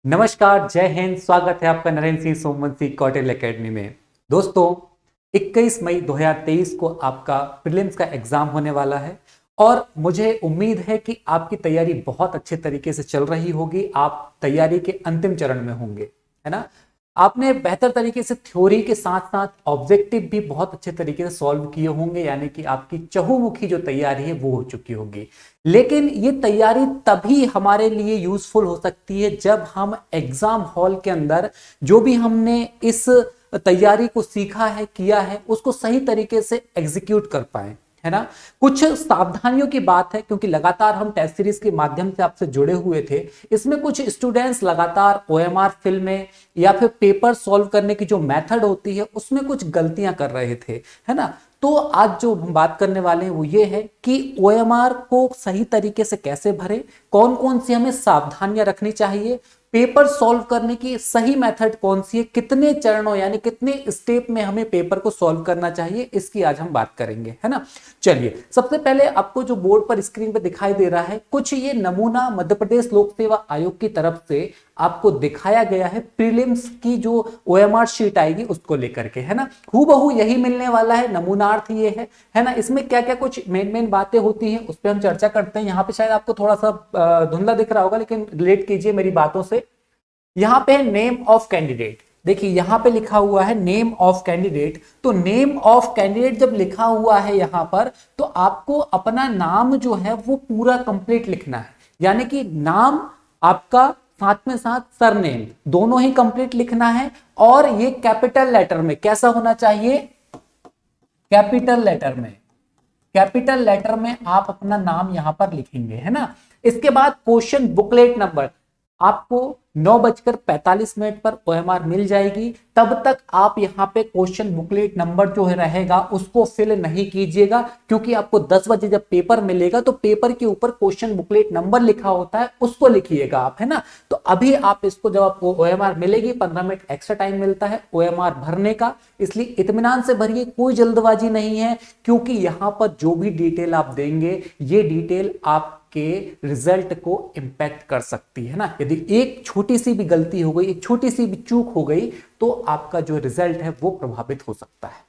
नमस्कार, जय हिंद। स्वागत है आपका नरेंद्र सिंह सोमवन सिंह कौटिल्य एकेडमी में। दोस्तों, 21 मई 2023 को आपका प्रीलिम्स का एग्जाम होने वाला है और मुझे उम्मीद है कि आपकी तैयारी बहुत अच्छे तरीके से चल रही होगी। आप तैयारी के अंतिम चरण में होंगे, है ना। आपने बेहतर तरीके से थ्योरी के साथ साथ ऑब्जेक्टिव भी बहुत अच्छे तरीके से सॉल्व किए होंगे, यानी कि आपकी चहुमुखी जो तैयारी है वो हो चुकी होगी। लेकिन ये तैयारी तभी हमारे लिए यूजफुल हो सकती है जब हम एग्जाम हॉल के अंदर जो भी हमने इस तैयारी को सीखा है, किया है, उसको सही तरीके से एग्जीक्यूट कर पाए, है ना। कुछ सावधानियों की बात है क्योंकि लगातार हम टेस्ट सीरीज के माध्यम से आपसे जुड़े हुए थे। इसमें कुछ स्टूडेंट्स लगातार ओएमआर फिल में या फिर पेपर सॉल्व करने की जो मेथड होती है उसमें कुछ गलतियां कर रहे थे, है ना। तो आज जो हम बात करने वाले हैं वो ये है कि ओएमआर को सही तरीके से कैसे भरें, कौन कौन सी हमें सावधानियां रखनी चाहिए, पेपर सॉल्व करने की सही मेथड कौन सी है, कितने चरणों यानी कितने स्टेप में हमें पेपर को सॉल्व करना चाहिए, इसकी आज हम बात करेंगे, है ना। चलिए, सबसे पहले आपको जो बोर्ड पर स्क्रीन पर दिखाई दे रहा है कुछ ये नमूना मध्य प्रदेश लोक सेवा आयोग की तरफ से आपको दिखाया गया है। प्रीलिम्स की जो ओएमआर शीट आएगी उसको लेकर के, है ना। हूबहू यही मिलने वाला है, नमूनार्थ ये है ना। इसमें क्या क्या कुछ मेन बातें होती हैं उस पर हम चर्चा करते हैं। यहाँ पे शायद आपको थोड़ा सा धुंधला दिख रहा होगा, लेकिन रिलेट कीजिए मेरी बातों से। यहाँ पे नेम ऑफ कैंडिडेट, देखिए यहाँ पे लिखा हुआ है नेम ऑफ कैंडिडेट। तो नेम ऑफ कैंडिडेट जब लिखा हुआ है यहाँ पर, तो आपको अपना नाम जो है वो पूरा कंप्लीट लिखना है, यानी कि नाम आपका साथ में साथ सरनेम दोनों ही कंप्लीट लिखना है। और ये कैपिटल लेटर में कैसा होना चाहिए, कैपिटल लेटर में, कैपिटल लेटर में आप अपना नाम यहां पर लिखेंगे, है ना। इसके बाद क्वेश्चन बुकलेट नंबर आपको 9:45 पर ओएमआर मिल जाएगी। तब तक आप यहां पे क्वेश्चन बुकलेट नंबर जो है रहेगा उसको फिल नहीं कीजिएगा, क्योंकि आपको 10 बजे जब पेपर मिलेगा तो पेपर के ऊपर क्वेश्चन बुकलेट नंबर लिखा होता है, उसको लिखिएगा आप, है ना। तो अभी आप इसको, जब आपको ओएमआर मिलेगी 15 मिनट एक्स्ट्रा टाइम मिलता है ओएमआर भरने का, इसलिए इत्मीनान से भरिए, कोई जल्दबाजी नहीं है। क्योंकि यहां पर जो भी डिटेल आप देंगे ये डिटेल आप के रिजल्ट को इंपैक्ट कर सकती है ना। यदि एक छोटी सी भी गलती हो गई, एक छोटी सी भी चूक हो गई, तो आपका जो रिजल्ट है वो प्रभावित हो सकता है।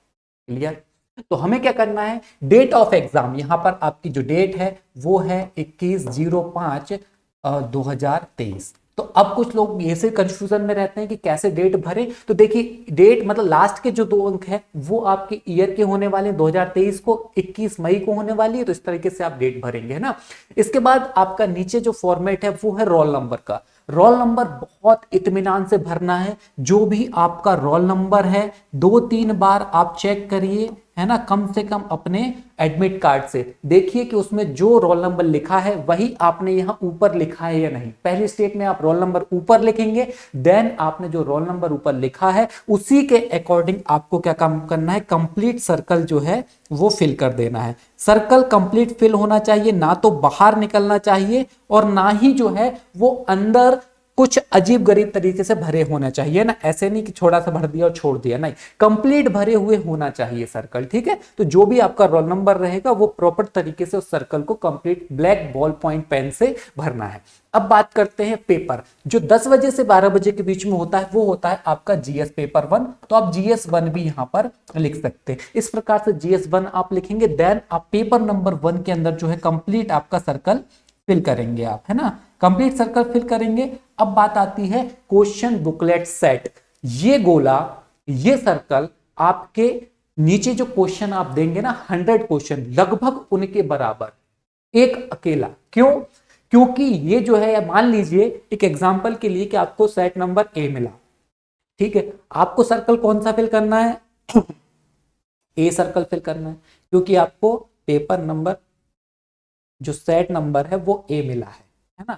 क्लियर। तो हमें क्या करना है, डेट ऑफ एग्जाम, यहां पर आपकी जो डेट है वो है 21/05/2023। तो अब कुछ लोग ऐसे कंफ्यूजन में रहते हैं कि कैसे डेट भरे। तो देखिए, डेट मतलब लास्ट के जो 2 अंक है वो आपके ईयर के होने वाले हैं। 2023 को 21 मई को होने वाली है, तो इस तरीके से आप डेट भरेंगे, है ना। इसके बाद आपका नीचे जो फॉर्मेट है वो है रोल नंबर का। रोल नंबर बहुत इत्मीनान से भरना है। जो भी आपका रोल नंबर है 2-3 बार आप चेक करिए, है ना। कम से कम अपने एडमिट कार्ड से देखिए कि उसमें जो रोल नंबर लिखा है वही आपने यहां ऊपर लिखा है या नहीं। पहली स्टेप में आप रोल नंबर ऊपर लिखेंगे, देन आपने जो रोल नंबर ऊपर लिखा है उसी के अकॉर्डिंग आपको क्या काम करना है, कंप्लीट सर्कल जो है वो फिल कर देना है। सर्कल कंप्लीट फिल होना चाहिए, ना तो बाहर निकलना चाहिए और ना ही जो है वो अंदर कुछ अजीब गरीब तरीके से भरे होना चाहिए ना। ऐसे नहीं कि छोटा सा भर दिया और छोड़ दिया, नहीं, कंप्लीट भरे हुए होना चाहिए सर्कल, ठीक है। तो जो भी आपका रोल नंबर रहेगा वो प्रॉपर तरीके से उस सर्कल को complete black ball point pen से भरना है। अब बात करते हैं पेपर, जो 10 बजे से 12 बजे के बीच में होता है वो होता है आपका जीएस पेपर 1। तो आप जीएस 1 भी यहां पर लिख सकते हैं। इस प्रकार से जीएस 1 आप लिखेंगे, देन आप पेपर नंबर 1 के अंदर जो है कंप्लीट आपका सर्कल फिल करेंगे आप, है ना। कंप्लीट सर्कल फिल करेंगे। अब बात आती है क्वेश्चन बुकलेट सेट। ये गोला, ये सर्कल आपके नीचे जो क्वेश्चन आप देंगे ना, 100 क्वेश्चन लगभग उनके बराबर एक अकेला। क्यों? क्योंकि ये जो है, मान लीजिए एक एग्जांपल के लिए कि आपको सेट नंबर ए मिला, ठीक है। आपको सर्कल कौन सा फिल करना है, ए सर्कल फिल करना है, क्योंकि आपको पेपर नंबर जो सेट नंबर है वो ए मिला है ना।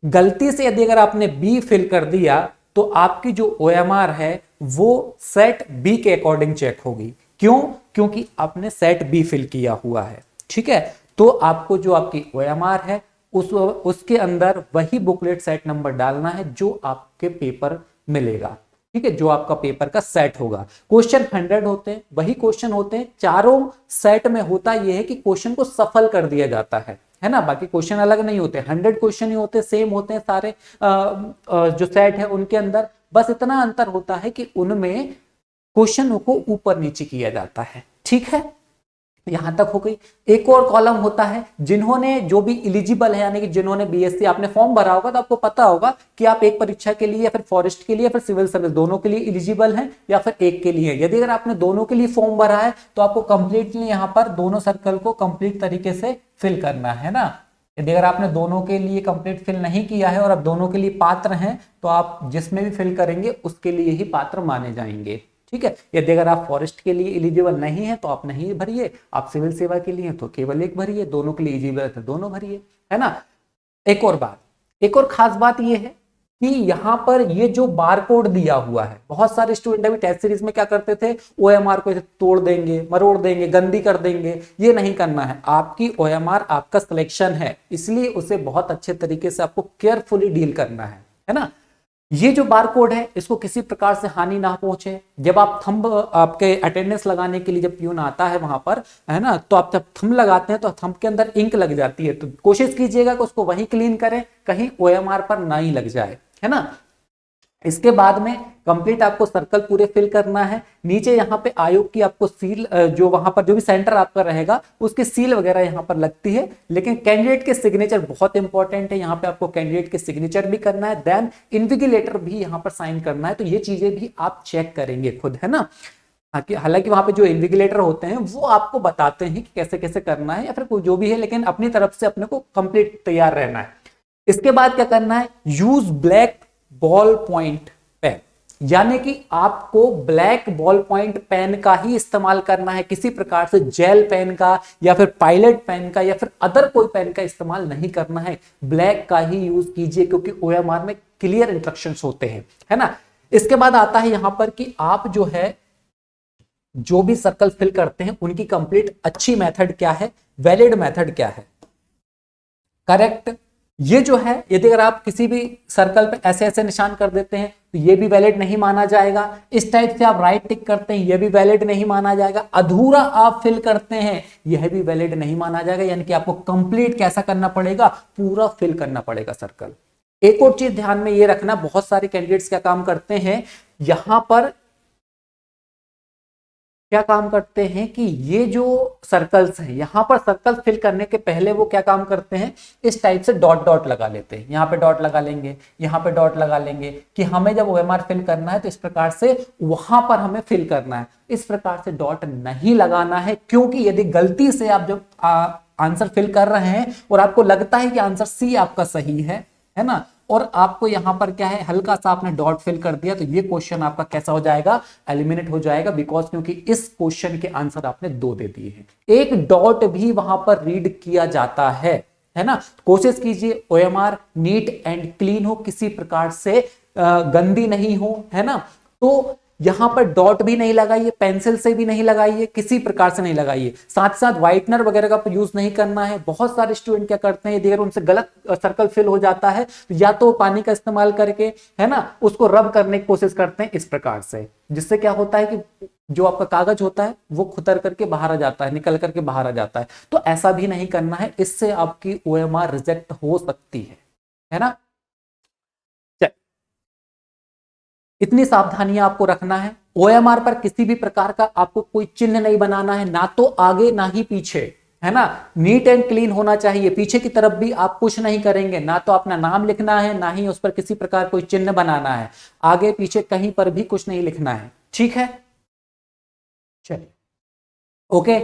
गलती से यदि अगर आपने बी फिल कर दिया तो आपकी जो ओएमआर है वो सेट बी के अकॉर्डिंग चेक होगी। क्यों? क्योंकि आपने सेट बी फिल किया हुआ है, ठीक है। तो आपको जो आपकी ओएमआर है उसके अंदर वही बुकलेट सेट नंबर डालना है जो आपके पेपर मिलेगा, ठीक है, जो आपका पेपर का सेट होगा। क्वेश्चन 100 होते हैं, वही क्वेश्चन होते हैं। चारों सेट में होता यह है कि क्वेश्चन को सफल कर दिया जाता है, है ना, बाकी क्वेश्चन अलग नहीं होते, 100 क्वेश्चन ही होते, सेम होते हैं सारे जो सेट है उनके अंदर, बस इतना अंतर होता है कि उनमें क्वेश्चन को ऊपर नीचे किया जाता है। ठीक है, यहां तक हो गई। एक और कॉलम होता है, जिन्होंने जो भी एलिजिबल है, यानी कि जिन्होंने बीएससी आपने फॉर्म भरा होगा तो आपको पता होगा कि आप एक परीक्षा के लिए या फिर फॉरेस्ट के लिए या फिर सिविल सर्विस दोनों के लिए एलिजिबल हैं या फिर एक के लिए। यदि अगर आपने दोनों के लिए फॉर्म भरा है तो आपको कंप्लीटली यहां पर दोनों सर्कल को कंप्लीट तरीके से फिल करना है ना। यदि अगर आपने दोनों के लिए कंप्लीट फिल नहीं किया है और आप दोनों के लिए पात्र हैं तो आप जिसमें भी फिल करेंगे उसके लिए ही पात्र माने जाएंगे। ठीक है, यदि अगर आप फॉरेस्ट के लिए एलिजिबल नहीं है तो आप नहीं भरिए, आप सिविल सेवा के लिए तो केवल एक भरिए, दोनों के लिए एलिजिबल है तो दोनों भरिए, है ना। एक और बात, एक और खास बात यह है कि यहां पर ये जो बार कोड दिया हुआ है, बहुत सारे स्टूडेंट अभी टेस्ट सीरीज में क्या करते थे, ओएमआर को तोड़ देंगे, मरोड़ देंगे, गंदी कर देंगे, ये नहीं करना है। आपकी ओएमआर आपका सिलेक्शन है, इसलिए उसे बहुत अच्छे तरीके से आपको केयरफुली डील करना है ना। ये जो बार कोड है इसको किसी प्रकार से हानि ना पहुंचे। जब आप थंब आपके अटेंडेंस लगाने के लिए जब प्यून आता है वहां पर, है ना, तो आप जब थंब लगाते हैं तो थंब के अंदर इंक लग जाती है, तो कोशिश कीजिएगा कि उसको वहीं क्लीन करें, कहीं ओएमआर पर ना ही लग जाए, है ना। इसके बाद में कंप्लीट आपको सर्कल पूरे फिल करना है। नीचे यहाँ पे आयोग की आपको सील, जो वहां पर जो भी सेंटर आपका रहेगा उसकी सील वगैरह यहाँ पर लगती है, लेकिन कैंडिडेट के सिग्नेचर बहुत इंपॉर्टेंट है। यहाँ पे आपको कैंडिडेट के सिग्नेचर भी करना है, देन इन्विजिलेटर भी यहाँ पर साइन करना है, तो ये चीजें भी आप चेक करेंगे खुद, है ना। हालांकि वहां पे जो इन्विजिलेटर होते हैं वो आपको बताते हैं कि कैसे कैसे करना है या फिर कोई जो भी है, लेकिन अपनी तरफ से अपने को कंप्लीट तैयार रहना है। इसके बाद क्या करना है, use black ball point pen, यानी कि आपको ब्लैक बॉल पॉइंट पेन का ही इस्तेमाल करना है, किसी प्रकार से जेल पेन का या फिर पायलट पेन का या फिर अदर कोई पेन का इस्तेमाल नहीं करना है, ब्लैक का ही यूज कीजिए, क्योंकि ओएमआर में क्लियर इंस्ट्रक्शंस होते हैं, है ना। इसके बाद आता है यहां पर कि आप जो है जो भी सर्कल फिल करते हैं उनकी कंप्लीट अच्छी मेथड क्या है, वैलिड मेथड क्या है, करेक्ट। ये जो है, यदि अगर आप किसी भी सर्कल पे ऐसे ऐसे निशान कर देते हैं तो ये भी वैलिड नहीं माना जाएगा। इस टाइप से आप राइट टिक करते हैं, ये भी वैलिड नहीं माना जाएगा। अधूरा आप फिल करते हैं, यह भी वैलिड नहीं माना जाएगा। यानी कि आपको कंप्लीट कैसा करना पड़ेगा, पूरा फिल करना पड़ेगा सर्कल। एक और चीज ध्यान में ये रखना, बहुत सारे कैंडिडेट्स क्या काम करते हैं, यहां पर क्या काम करते हैं कि ये जो सर्कल्स हैं, यहां पर सर्कल फिल करने के पहले वो क्या काम करते हैं, इस टाइप से डॉट डॉट लगा लेते हैं। यहाँ पे डॉट लगा लेंगे, यहाँ पे डॉट लगा लेंगे कि हमें जब ओएमआर फिल करना है तो इस प्रकार से वहां पर हमें फिल करना है। इस प्रकार से डॉट नहीं लगाना है, क्योंकि यदि गलती से आप जब आंसर फिल कर रहे हैं और आपको लगता है कि आंसर सी आपका सही है ना, और आपको यहां पर क्या है, हल्का सा आपने डॉट फिल कर दिया, तो ये क्वेश्चन आपका कैसा हो जाएगा, एलिमिनेट हो जाएगा, बिकॉज क्योंकि इस क्वेश्चन के आंसर आपने 2 दे दिए हैं। एक डॉट भी वहां पर रीड किया जाता है ना। कोशिश कीजिए ओएमआर नीट एंड क्लीन हो, किसी प्रकार से गंदी नहीं हो, है ना। तो यहां पर डॉट भी नहीं लगाइए, पेंसिल से भी नहीं लगाइए, किसी प्रकार से नहीं लगाइए। साथ साथ व्हाइटनर वगैरह का यूज नहीं करना है। बहुत सारे स्टूडेंट क्या करते हैं, यदि अगर उनसे गलत सर्कल फिल हो जाता है तो या तो पानी का इस्तेमाल करके, है ना, उसको रब करने की कोशिश करते हैं इस प्रकार से, जिससे क्या होता है कि जो आपका कागज होता है वो खुतर करके बाहर आ जाता है, निकल करके बाहर आ जाता है। तो ऐसा भी नहीं करना है, इससे आपकी ओएमआर रिजेक्ट हो सकती है ना। इतनी सावधानियां आपको रखना है। ओएमआर पर किसी भी प्रकार का आपको कोई चिन्ह नहीं बनाना है, ना तो आगे ना ही पीछे, है ना। नीट एंड क्लीन होना चाहिए। पीछे की तरफ भी आप कुछ नहीं करेंगे, ना तो अपना नाम लिखना है, ना ही उस पर किसी प्रकार कोई चिन्ह बनाना है। आगे पीछे कहीं पर भी कुछ नहीं लिखना है, ठीक है। चलिए, ओके।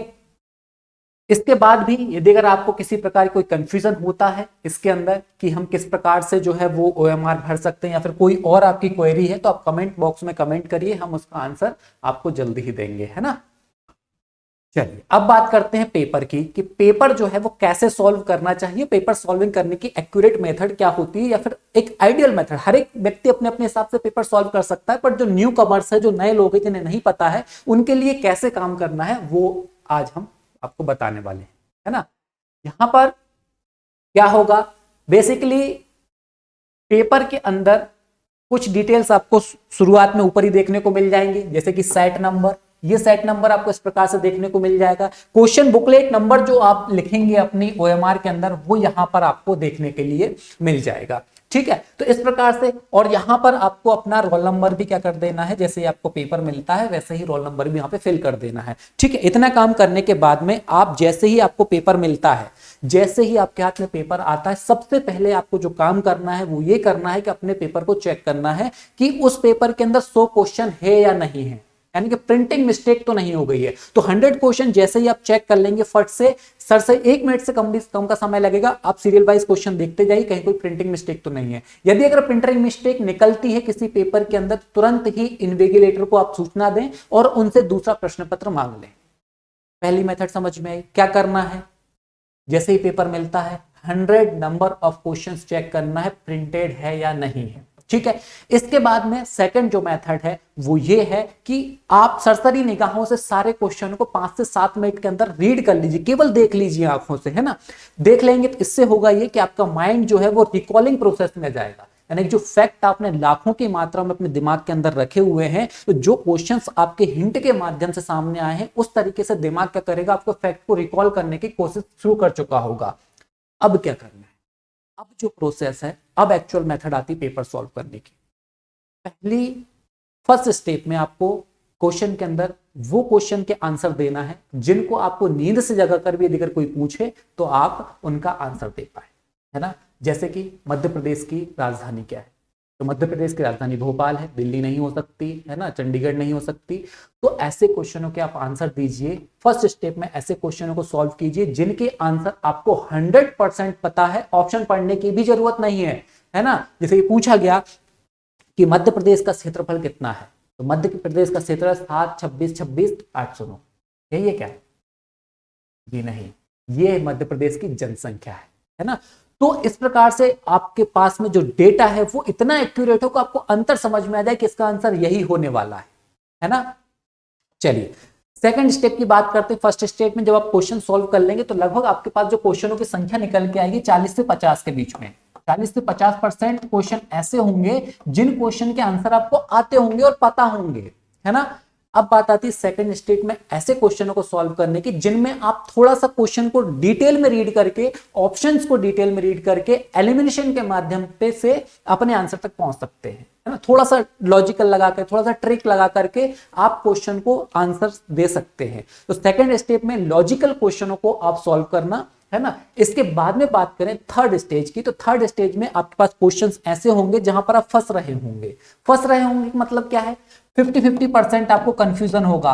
इसके बाद भी यदि अगर आपको किसी प्रकार कोई कंफ्यूजन होता है इसके अंदर कि हम किस प्रकार से जो है वो ओएमआर भर सकते हैं, या फिर कोई और आपकी क्वेरी है, तो आप कमेंट बॉक्स में कमेंट करिए, हम उसका आंसर आपको जल्दी ही देंगे, है ना। चलिए, अब बात करते हैं पेपर की, कि पेपर जो है वो कैसे सॉल्व करना चाहिए, पेपर सॉल्विंग करने की एक्यूरेट मेथड क्या होती है, या फिर एक आइडियल मेथड। हर एक व्यक्ति अपने अपने हिसाब से पेपर सॉल्व कर सकता है, पर जो न्यू कमर्स है, जो नए लोग हैं जिन्हें नहीं पता है, उनके लिए कैसे काम करना है वो आज हम आपको बताने वाले हैं, है ना। यहां पर क्या होगा, बेसिकली पेपर के अंदर कुछ डिटेल्स आपको शुरुआत में ऊपर ही देखने को मिल जाएंगे, जैसे कि सेट नंबर, ये सेट नंबर आपको इस प्रकार से देखने को मिल जाएगा। क्वेश्चन बुकलेट नंबर जो आप लिखेंगे अपनी ओएमआर के अंदर वो यहां पर आपको देखने के लिए मिल जाएगा। ठीक है, तो इस प्रकार से, और यहां पर आपको अपना रोल नंबर भी क्या कर देना है, जैसे ही आपको पेपर मिलता है वैसे ही रोल नंबर भी यहां पे फिल कर देना है। ठीक है, इतना काम करने के बाद में आप जैसे ही आपको पेपर मिलता है, जैसे ही आपके हाथ में पेपर आता है, सबसे पहले आपको जो काम करना है वो ये करना है कि अपने पेपर को चेक करना है कि उस पेपर के अंदर 100 क्वेश्चन है या नहीं है, यानी कि प्रिंटिंग मिस्टेक तो नहीं हो गई है। तो 100 क्वेश्चन जैसे ही आप चेक कर लेंगे फट से, सर से 1 मिनट से कम का समय लगेगा, आप सीरियल वाइज क्वेश्चन देखते जाइए कहीं कोई प्रिंटिंग मिस्टेक तो नहीं है। यदि अगर प्रिंटिंग मिस्टेक निकलती है किसी पेपर के अंदर, तुरंत ही इन्विजिलेटर को आप सूचना दें और उनसे दूसरा प्रश्न पत्र मांग लें। पहली मेथड समझ में आई। क्या करना है, जैसे ही पेपर मिलता है 100 नंबर ऑफ क्वेश्चंस चेक करना है प्रिंटेड है या नहीं है। ठीक है, इसके बाद में सेकंड जो मेथड है वो ये है कि आप सरसरी निगाहों से सारे क्वेश्चन को 5 से 7 मिनट के अंदर रीड कर लीजिए, केवल देख लीजिए आंखों से, है ना। देख लेंगे तो इससे होगा ये कि आपका माइंड जो है वो रिकॉलिंग प्रोसेस में जाएगा, यानी जो फैक्ट आपने लाखों की मात्रा में अपने दिमाग के अंदर रखे हुए हैं, तो जो क्वेश्चंस आपके हिंट के माध्यम से सामने आए हैं उस तरीके से दिमाग क्या करेगा, आपको फैक्ट को रिकॉल करने की कोशिश शुरू कर चुका होगा। अब क्या करना है, अब जो प्रोसेस है, अब एक्चुअल मेथड आती है पेपर सॉल्व करने की। पहली फर्स्ट स्टेप में आपको क्वेश्चन के अंदर वो क्वेश्चन के आंसर देना है जिनको आपको नींद से जगा कर भी अगर कोई पूछे तो आप उनका आंसर दे पाए, है ना। जैसे कि मध्य प्रदेश की राजधानी क्या है, तो मध्य प्रदेश की राजधानी भोपाल है, दिल्ली नहीं हो सकती, है ना, चंडीगढ़ नहीं हो सकती। तो ऐसे क्वेश्चनों के आप आंसर दीजिए। फर्स्ट स्टेप में ऐसे क्वेश्चनों को सॉल्व कीजिए जिनके आंसर आपको 100% पता है, ऑप्शन पढ़ने की भी जरूरत नहीं है ना। जैसे ये पूछा गया कि मध्य प्रदेश का क्षेत्रफल कितना है, तो मध्य प्रदेश का क्षेत्र 7, 26, 26, 809, यही है क्या? जी नहीं, ये मध्य प्रदेश की जनसंख्या है ना। तो इस प्रकार से आपके पास में जो डेटा है वो इतना एक्यूरेट हो कि आपको अंतर समझ में आ जाए कि इसका आंसर यही होने वाला है ना। चलिए सेकंड स्टेप की बात करते हैं। फर्स्ट स्टेप में जब आप क्वेश्चन सॉल्व कर लेंगे तो लगभग आपके पास जो क्वेश्चनों की संख्या निकल के आएगी 40 से 50 के बीच में। 40 से 50% क्वेश्चन ऐसे होंगे जिन क्वेश्चन के आंसर आपको आते होंगे और पता होंगे, है ना। अब बात आती है सेकंड स्टेप में ऐसे क्वेश्चनों को सॉल्व करने की जिनमें आप थोड़ा सा क्वेश्चन को डिटेल में रीड करके, ऑप्शंस को डिटेल में रीड करके एलिमिनेशन के माध्यम से अपने आंसर तक पहुंच सकते हैं, है ना। थोड़ा सा लॉजिकल लगा कर, थोड़ा सा ट्रिक लगा करके आप क्वेश्चन को आंसर दे सकते हैं। तो सेकंड स्टेप में लॉजिकल क्वेश्चनों को आप सॉल्व करना, है ना। इसके बाद में बात करें थर्ड स्टेज की, तो थर्ड स्टेज में आपके पास क्वेश्चंस ऐसे होंगे जहां पर आप फंस रहे होंगे मतलब क्या है, 50-50% आपको कंफ्यूजन होगा।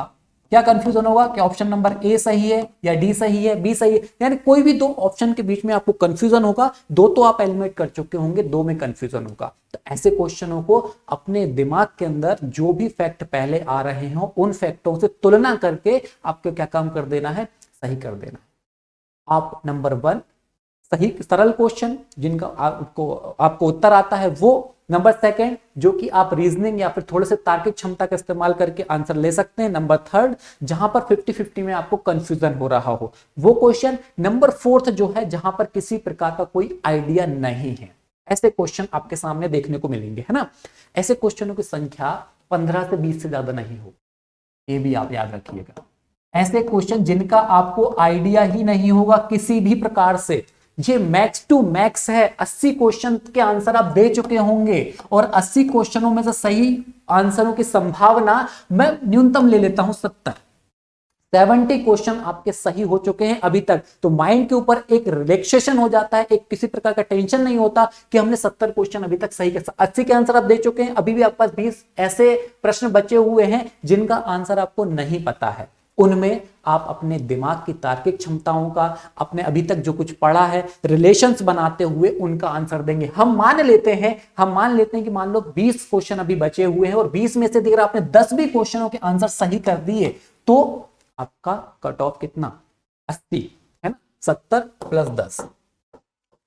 क्या कंफ्यूजन होगा कि ऑप्शन नंबर ए सही है या डी सही है, बी सही है, यानी कोई भी दो ऑप्शन के बीच में आपको कंफ्यूजन होगा। दो तो आप एलिमिनेट कर चुके होंगे, दो में कंफ्यूजन होगा। तो ऐसे क्वेश्चनों को अपने दिमाग के अंदर जो भी फैक्ट पहले आ रहे हो उन फैक्टों से तुलना करके आपको क्या काम कर देना है, सही कर देना है। आप नंबर 1 सही सरल क्वेश्चन जिनका आपको उत्तर आता है वो, नंबर 2 जो कि आप रीजनिंग या फिर थोड़े से तार्किक क्षमता का इस्तेमाल करके आंसर ले सकते हैं, नंबर 3 जहां पर 50-50 में आपको कंफ्यूजन हो रहा हो वो क्वेश्चन, नंबर 4 जो है जहां पर किसी प्रकार का कोई आइडिया नहीं है। ऐसे क्वेश्चन आपके सामने देखने को मिलेंगे, है ना। ऐसे क्वेश्चनों की संख्या 15 से 20 से ज्यादा नहीं होगी, ये भी आप याद रखिएगा। ऐसे क्वेश्चन जिनका आपको आइडिया ही नहीं होगा किसी भी प्रकार से, ये मैक्स टू मैक्स है। 80 क्वेश्चन के आंसर आप दे चुके होंगे और 80 क्वेश्चनों में से सही आंसरों की संभावना मैं न्यूनतम ले लेता हूं 70 क्वेश्चन आपके सही हो चुके हैं अभी तक। तो माइंड के ऊपर एक रिलैक्सेशन हो जाता है, एक किसी प्रकार का टेंशन नहीं होता कि हमने 70 क्वेश्चन अभी तक सही कर, 80 के आंसर आप दे चुके हैं, अभी भी आपके पास 20 ऐसे प्रश्न बचे हुए हैं जिनका आंसर आपको नहीं पता है। उनमें आप अपने दिमाग की तार्किक क्षमताओं का, अपने अभी तक जो कुछ पढ़ा है, रिलेशंस बनाते हुए उनका आंसर देंगे। हम मान लेते हैं कि मान लो 20 क्वेश्चन अभी बचे हुए हैं और 20 में से अगर आपने 10 भी क्वेश्चनों के आंसर सही कर दिए तो आपका कट ऑफ कितना, 80, है ना। 70 प्लस 10,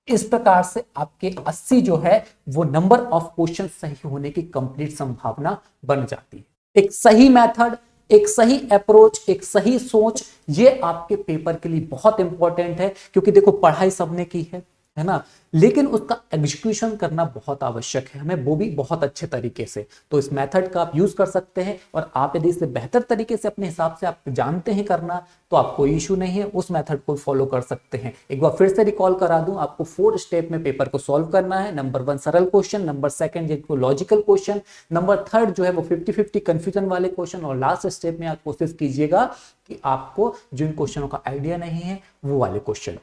इस प्रकार से आपके 80 जो है वो नंबर ऑफ क्वेश्चन सही होने की कंप्लीट संभावना बन जाती है। एक सही मेथड, एक सही अप्रोच, एक सही सोच, ये आपके पेपर के लिए बहुत इंपॉर्टेंट है। क्योंकि देखो पढ़ाई सबने की है, है ना, लेकिन उसका एग्जीक्यूशन करना बहुत आवश्यक है हमें, वो भी बहुत अच्छे तरीके से। तो इस मेथड का आप यूज कर सकते हैं, और आप यदि इसे बेहतर तरीके से अपने हिसाब से आप जानते हैं करना, तो आप कोई इशू नहीं है, उस मेथड को फॉलो कर सकते हैं। एक बार फिर से रिकॉल करा दूं, आपको 4 स्टेप में पेपर को सॉल्व करना है। नंबर 1 सरल क्वेश्चन, नंबर 2 जिनको लॉजिकल क्वेश्चन, नंबर 3 जो है वो 50-50 कंफ्यूजन वाले क्वेश्चन, और लास्ट स्टेप में आप कोशिश कीजिएगा कि आपको जिन क्वेश्चनों का आइडिया नहीं है वो वाले क्वेश्चन।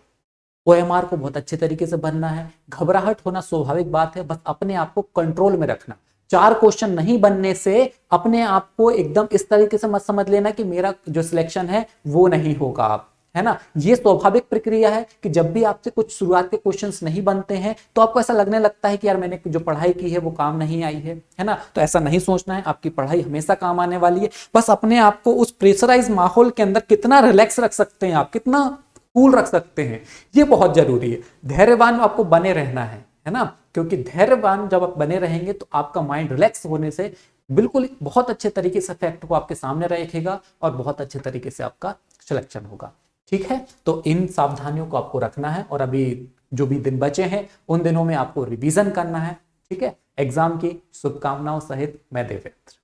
OMR को बहुत अच्छे तरीके से बनना है। घबराहट होना स्वाभाविक बात है, बस अपने आप को कंट्रोल में रखना। 4 क्वेश्चन नहीं बनने से अपने आप को एकदम इस तरीके से मत समझ लेना कि मेरा जो सिलेक्शन है वो नहीं होगा, आप है ना। ये स्वाभाविक प्रक्रिया है कि जब भी आपसे कुछ शुरुआत के क्वेश्चंस नहीं बनते हैं तो आपको ऐसा लगने लगता है कि यार मैंने जो पढ़ाई की है वो काम नहीं आई है ना। तो ऐसा नहीं सोचना है, आपकी पढ़ाई हमेशा काम आने वाली है। बस अपने आप को उस प्रेशराइज माहौल के अंदर कितना रिलैक्स रख सकते हैं आप, कितना कूल रख सकते हैं, ये बहुत जरूरी है। धैर्यवान आपको बने रहना है ना, क्योंकि धैर्यवान जब आप बने रहेंगे तो आपका माइंड रिलैक्स होने से बिल्कुल बहुत अच्छे तरीके से फैक्ट को आपके सामने रखेगा और बहुत अच्छे तरीके से आपका सिलेक्शन होगा। ठीक है, तो इन सावधानियों को आपको रखना है, और अभी जो भी दिन बचे हैं उन दिनों में आपको रिवीजन करना है। ठीक है, एग्जाम की शुभकामनाओं सहित मैं देवेंद्र।